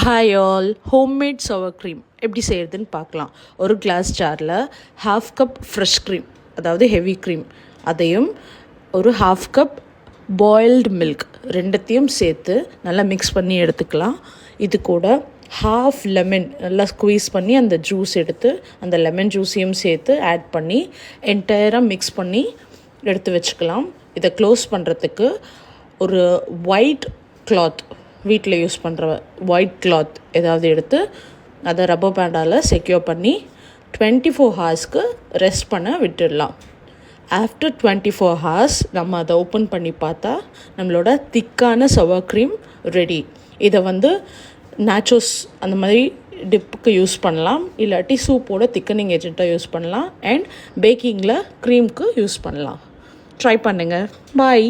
Hi all, homemade சவர் cream எப்படி செய்கிறதுன்னு பார்க்கலாம். ஒரு கிளாஸ் ஜாரில் 1/2 கப் ஃப்ரெஷ் க்ரீம், அதாவது ஹெவி க்ரீம், அதையும் ஒரு 1/2 கப் பாயில்டு மில்க் ரெண்டுத்தையும் சேர்த்து நல்லா மிக்ஸ் பண்ணி எடுத்துக்கலாம். இது கூட 1/2 லெமன் நல்லா ஸ்குவீஸ் பண்ணி அந்த ஜூஸ் எடுத்து அந்த லெமன் ஜூஸையும் சேர்த்து ஆட் பண்ணி என்டையராக மிக்ஸ் பண்ணி எடுத்து வச்சுக்கலாம். இதை க்ளோஸ் பண்ணுறதுக்கு ஒரு ஒயிட் கிளாத், வீட்டில் யூஸ் பண்ணுற ஒயிட் கிளாத் ஏதாவது எடுத்து அதை ரப்பர் பேண்டால் செக்யூர் பண்ணி 24 ஹார்ஸ்க்கு ரெஸ்ட் பண்ண விட்டுடலாம். ஆஃப்டர் 24 ஹார்ஸ் நம்ம அதை ஓப்பன் பண்ணி பார்த்தா நம்மளோட திக்கான சவர் க்ரீம் ரெடி. இதை நேச்சோஸ் அந்த மாதிரி டிப்புக்கு யூஸ் பண்ணலாம், இல்லாட்டி சூப்போட திக்கனிங் ஏஜென்ட்டாக யூஸ் பண்ணலாம், அண்ட் பேக்கிங்கில் க்ரீம்க்கு யூஸ் பண்ணலாம். ட்ரை பண்ணுங்கள். பாய்.